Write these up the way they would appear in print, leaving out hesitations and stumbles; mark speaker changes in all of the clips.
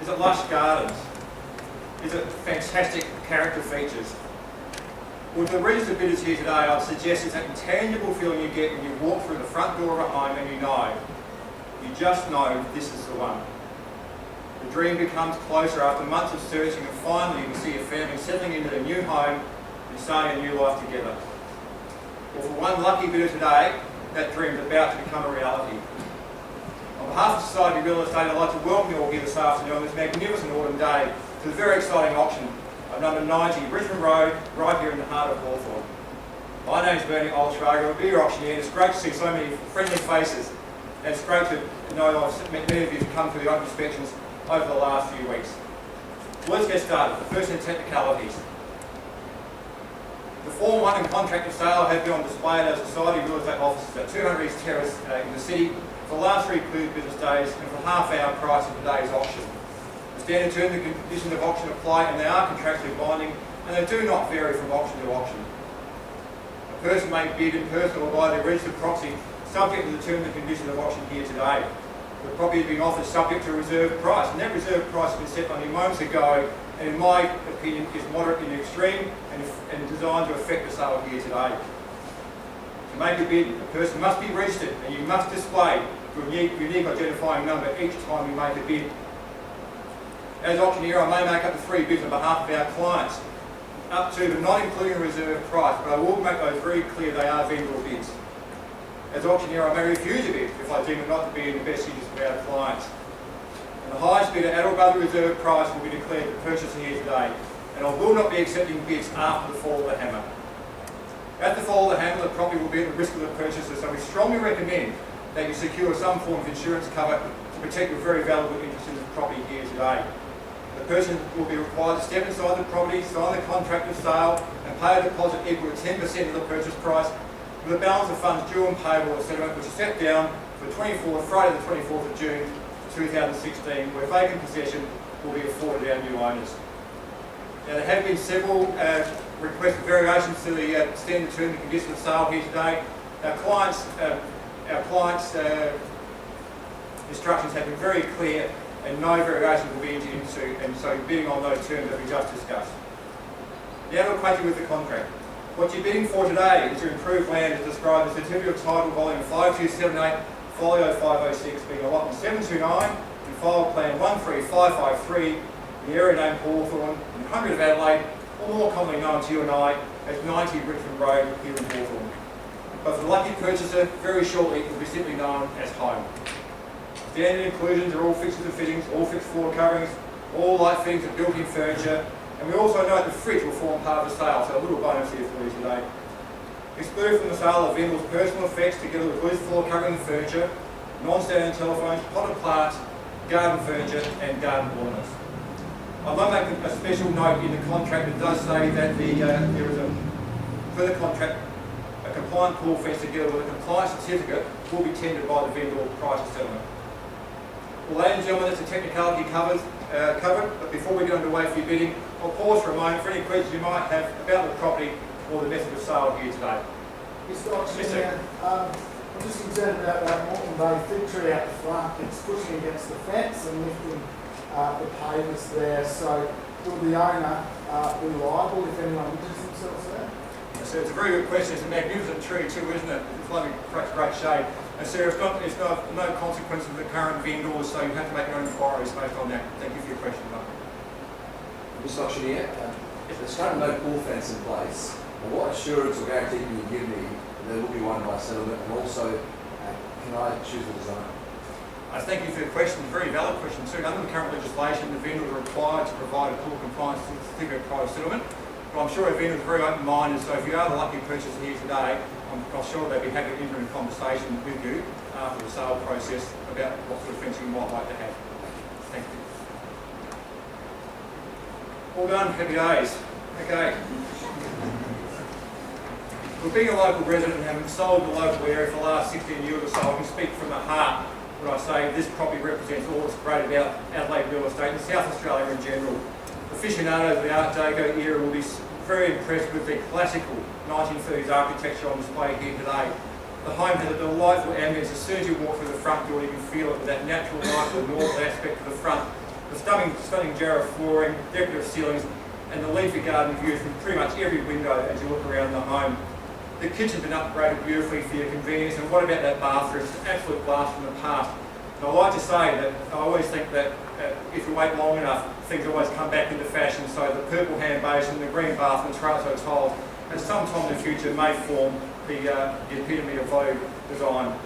Speaker 1: Is it lush gardens? Is it fantastic character features? With the registered bidders here today, I'd suggest it's that intangible feeling you get when you walk through the front door of a home and you just know this is the one. The dream becomes closer after months of searching, and finally you can see your family settling into their new home and starting a new life together. Well, for one lucky bidder today, that dream is about to become a reality. On behalf of Society Real Estate, I'd like to welcome you all here this afternoon on this magnificent autumn day to the very exciting auction of number 90 Richmond Road, right here in the heart of Hawthorn. My name is Bernie Altschwager, I'm a beer auctioneer, and it's great to see so many friendly faces, and it's great to know that I've met many of you who've come through the open inspections over the last few weeks. Let's get started. The first in technicalities. The Form 1 and contract of sale have been on display at our Society Real Estate offices at 200 East Terrace in the city for the last 3 business days and for half-hour price of today's auction. The standard terms and conditions of auction apply, and they are contractually binding, and they do not vary from auction to auction. A person may bid in person or by their registered proxy, subject to the terms and conditions of auction here today. The property has been offered subject to a reserve price, and that reserve price has been set only moments ago, and in my opinion is moderate in the extreme and designed to affect the sale here today. To make a bid, a person must be registered, and you must display your unique identifying number each time you make a bid. As auctioneer, I may make up to 3 bids on behalf of our clients, up to but not including a reserve price, but I will make those very clear they are vendor bids. As auctioneer, I may refuse a bid if I deem it not to be in the best interest of our clients. And the highest bidder at or above the reserve price will be declared the purchaser here today, and I will not be accepting bids after the fall of the hammer. At the fall of the hammer, the property will be at the risk of the purchaser, so we strongly recommend that you secure some form of insurance cover to protect your very valuable interest in the property here today. The person will be required to step inside the property, sign the contract of sale, and pay a deposit equal to 10% of the purchase price, with a balance of funds due and payable at settlement, which is set down for Friday the 24th of June 2016, where vacant possession will be afforded our new owners. Now, there have been several requests for variations to the standard terms and conditions of sale here today. Our clients' instructions have been very clear, and no variations will be entered into, and so bidding on those terms that we just discussed. Now we're acquainted with the contract. What you're bidding for today is your improved land as described in Certificate of Title Volume 5278, Folio 506, being allotment 729 and File Plan 13553, the area name Hawthorn, in the 100 of Adelaide, or more commonly known to you and I as 90 Richmond Road here in Hawthorn. But for the lucky purchaser, very shortly it will be simply known as home. Standard inclusions are all fixtures and fittings, all fixed floor coverings, all light fittings and built-in furniture, and we also note the fridge will form part of the sale, so a little bonus here for you today. Excluded from the sale are vendors' personal effects together with loose floor covering and furniture, non-standard telephones, potted plants, garden furniture and garden ornaments. I might make a special note in the contract that does say that there is a further contract, a compliant pool fence together with a compliance certificate will be tendered by the vendor prior to settlement. Well, ladies and gentlemen, that's the technicality covered, but before we get underway for your bidding, I'll pause for a moment for any questions you might have about the property or the method of sale here today.
Speaker 2: Mr. Auctioneer, I'm just concerned about that Moreton Bay fig tree out the front. It's pushing against the fence and lifting the pavers there, so will the owner be liable if anyone injures themselves there?
Speaker 1: So it's a very good question. It's a magnificent tree too, isn't it? It's lovely, great shade. And so it's not no consequence of the current vendors, so you have to make your own inquiries based on that. Thank you for your question, Mark.
Speaker 3: Mr. Auctioneer, if there's currently no pool fence in place, what assurance or guarantee can you give me that there will be one by settlement, and also can I choose the design?
Speaker 1: I thank you for the question. Very valid question too. Under the current legislation, the vendors are required to provide a pool compliance certificate prior to settlement. But I'm sure our vendors are very open-minded, so if you are the lucky purchaser here today, I'm sure they'd be happy to enter into conversation with you after the sale process about what sort of fencing you might like to have. Thank you. All done, happy days. Okay. Well, being a local resident and having sold the local area for the last 16 years or so, I can speak from the heart when I say this property represents all that's great about Adelaide real estate and South Australia in general. Aficionados of the Art Deco era will be very impressed with the classical 1930s architecture on display here today. The home has a delightful ambience. As soon as you walk through the front door, you can feel it with that natural light, the northern aspect of the front, The stunning Jarrah flooring, decorative ceilings, and the leafy garden view from pretty much every window as you look around the home. The kitchen's been upgraded beautifully for your convenience, and what about that bathroom? It's an absolute blast from the past. And I like to say that I always think that if you wait long enough, things always come back into fashion. So the purple hand basin, the green bath, and the terrazzo tiles, at some time in the future may form the epitome of Vogue design.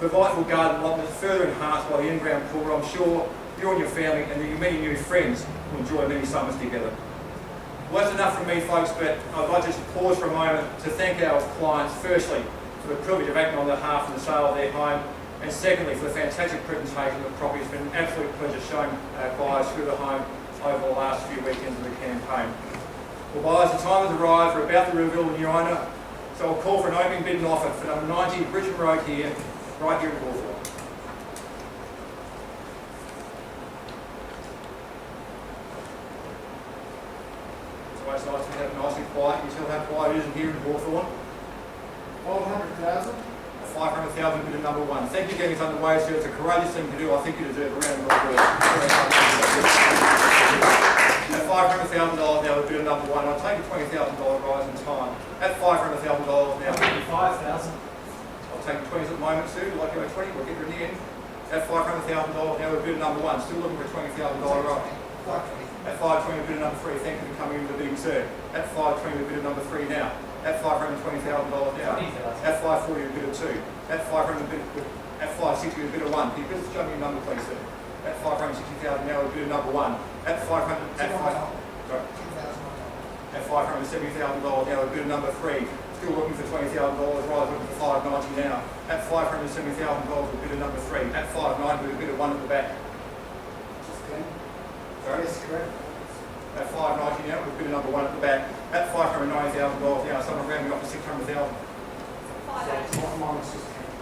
Speaker 1: The delightful garden lot is further enhanced by the in-ground pool. I'm sure you and your family and your many new friends will enjoy many summers together. Well, that's enough from me, folks, but I'd like to just pause for a moment to thank our clients, firstly, for the privilege of acting on behalf of the sale of their home, and secondly, for the fantastic presentation of the property. It's been an absolute pleasure showing buyers through the home over the last few weekends of the campaign. Well, buyers, the time has arrived. We're about to reveal the new owner, so I'll call for an opening bid and offer for number 90 Bridgeton Road here, right here in Hawthorne. It's nice to have nice and quiet. You tell how quiet it is in here in Hawthorne.
Speaker 2: 500,000.
Speaker 1: 500,000 bid of number one. Thank you for getting us underway, sir. It's a courageous thing to do. I think you deserve a round of applause. At $500,000 now, the bid of number one. I'll take a $20,000 rise in time. At $500,000 now.
Speaker 4: 55,000.
Speaker 1: I'll take 20 at the moment, Sue. Like you at 20, we'll get there in the end. At $500,000 now, the bid of number one. Still looking for a $20,000 rise. At 520, bid of number three. Thank you for coming into the bidding, sir. At 520, bid of number three now. At $520,000 now.
Speaker 4: 20,000.
Speaker 1: At 540, a bid of two. At 500, at 560, a bid of one. Can you please show me your number, please, sir? At 560,000 now, a bid of number one. At 500, at 570,000 now, a bid of number three. Still looking for $20,000, rise looking for 590 now. At $570,000, a bid of number three. At 590, a bid of one at the back. Sorry?
Speaker 2: Yes, correct.
Speaker 1: At 590 now, we've bid of number one at the back. At $590,000 now, someone rounding off to 600,000.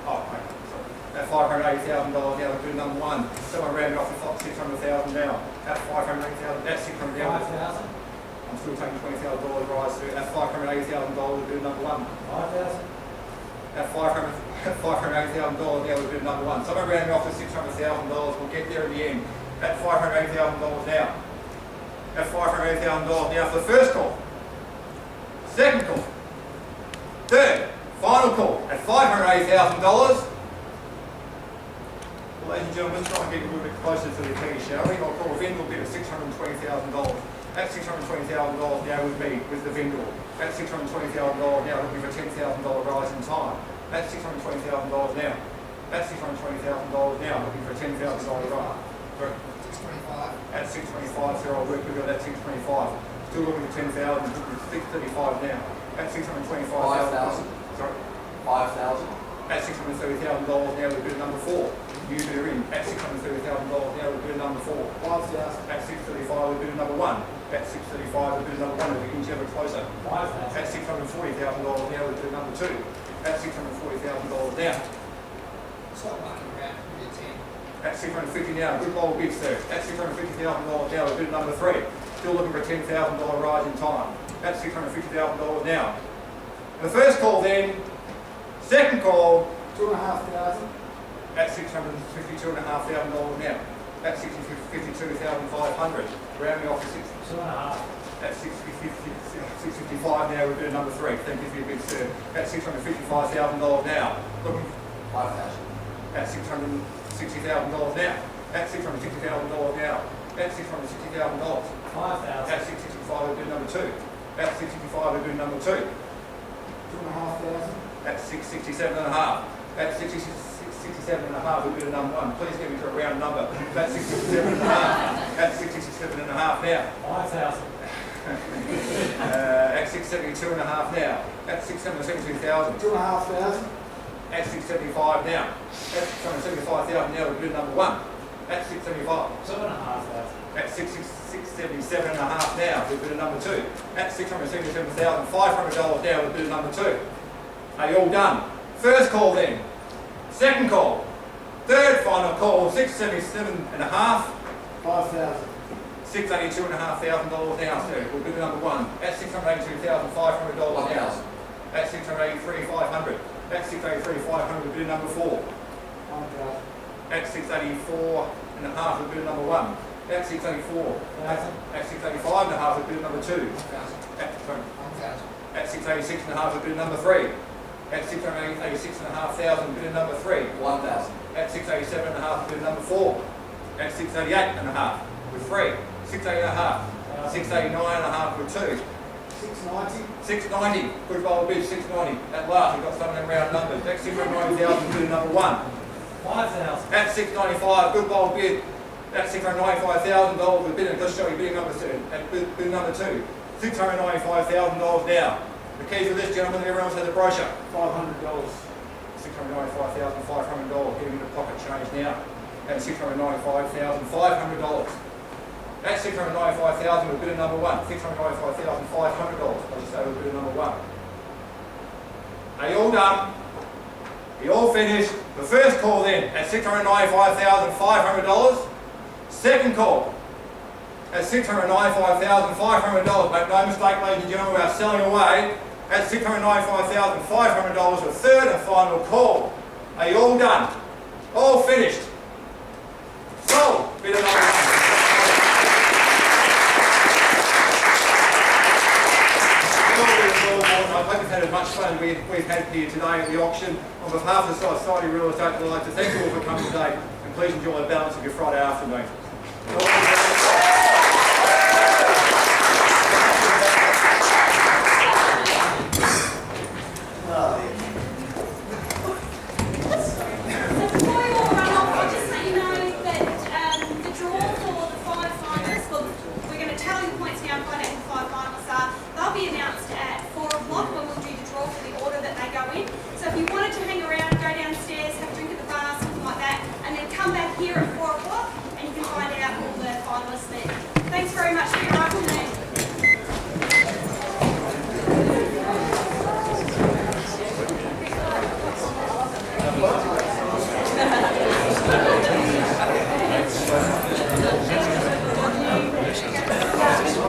Speaker 1: Oh, okay. At $580,000 now, we've bid of number one. Someone rounding off to 600,000 now. At $580,000, that's 600,000.
Speaker 4: 5,000.
Speaker 1: I'm still taking $20,000 rise to at $580,000, we've bid of number one.
Speaker 4: 5,000.
Speaker 1: At $580,000 now, we've bid of number one. Someone rounding off to $600,000, we'll get there in the end. At $580,000 now. At $580,000 now for the first call. Second call. Third, final call at $580,000. Well, ladies and gentlemen, let's try and get a little bit closer to the key, shall we? I'll call a vendor bid of $620,000. At $620,000 now with me, with the vendor. At $620,000 now looking for $10,000 rise in time. At $620,000 now. At $620,000 now looking for $10,000 rise. Sorry.
Speaker 2: 625.
Speaker 1: At 625, sir, I'll work with you at 625. Still looking at 10,000, 635 now. At 625,000.
Speaker 3: 5,000.
Speaker 1: Sorry.
Speaker 3: 5,000.
Speaker 1: At $630,000 now with bid of number four. You bid in. At $630,000 now with bid of number four.
Speaker 2: 5,000.
Speaker 1: At 635 with bid of number one. At 635 with bid of number one, if you can ever closer.
Speaker 4: 5,000.
Speaker 1: At $640,000 now with bid of number two. At $640,000 now.
Speaker 2: Stop mucking around. Bid 10.
Speaker 1: At $650 now, good old bid, sir. At $650,000 now with bid number three. Still looking for a $10,000 rise in time. At $650,000 now. The first call then, second call,
Speaker 2: 2,500.
Speaker 1: at $652,500 now. At $652,500. Rounding off to
Speaker 4: 2.5.
Speaker 1: at 655 now, we've bid number three. Thank you for your bid, sir. At $655,000 now. Looking
Speaker 3: 5,000.
Speaker 1: at $660,000 now. At $660,000 now. At $660,000.
Speaker 4: 5,000.
Speaker 1: At 665, we've bid number two. At 665, we've bid number two.
Speaker 2: 2,500.
Speaker 1: At 667.5. At 67.5, we've bid number one. Please get me to a round number. At 67.5. At 67.5 now.
Speaker 4: 5,000.
Speaker 1: At 672.5 now. At 672,000.
Speaker 2: 2,500.
Speaker 1: At 675 now. At 675,000 now, we've bid number one. At 675.
Speaker 4: 2,500.
Speaker 1: At 677.5 now, we've bid number two. At $677,500 now, we've bid number two. Are you all done? First call then. Second call. Third final call, $677.5.
Speaker 2: 5,000.
Speaker 1: $682,500 now, sir. We'll bid number one. At $682,500 now.
Speaker 3: 1,000.
Speaker 1: At $683,500. At $683,500, we'll bid number four.
Speaker 2: 1,000.
Speaker 1: At 684.5, we'll bid number one. At 684.
Speaker 4: 1,000.
Speaker 1: At 685 and a half, bid number 2.
Speaker 5: 1,000.
Speaker 1: Sorry.
Speaker 5: 1,000.
Speaker 1: At 686 and a half, bid number 3. At 686 and a half thousand, bid number 3.
Speaker 3: 1,000.
Speaker 1: At 687 and a half, bid number 4. At 688 and a half with 3. 680 and a half. 689 and a half with 2.
Speaker 2: 690.
Speaker 1: 690, good bold bid, 690. At last, we've got some of them round numbers. At 690,000, bid number 1.
Speaker 4: 5,000.
Speaker 1: At 695, good bold bid. At $695,000 with bid, let's show you bidding number 2. At bid number 2. $695,000 now. The keys of this, gentlemen, everyone's had the brochure.
Speaker 2: $500.
Speaker 1: $695,500, getting into pocket change now. At $695,500. At $695,000 with bidder number 1. $695,500. I'll just say with bidder number 1. Are you all done? Are you all finished? The first call then at $695,500. Second call at $695,500. Make no mistake, ladies and gentlemen, we are selling away at $695,500. The third and final call. Are you all done? All finished? Sold. Bidder number 1. I hope you've had as much fun as we've had here today at the auction. On behalf of the Society Real Estate, I'd like to thank you all for coming today, and please enjoy the balance of your Friday afternoon.
Speaker 6: Before you all run off, I'll just let you know that the draw for the 5 finalists, well, we're going to tally the points now and find out who the 5 finalists are. They'll be announced at 4 o'clock when we'll do the draw for the order that they go in. So if you wanted to hang around, go downstairs, have a drink at the bar, something like that, and then come back here at 4 o'clock and you can find out all the finalists then. Thanks very much for your afternoon.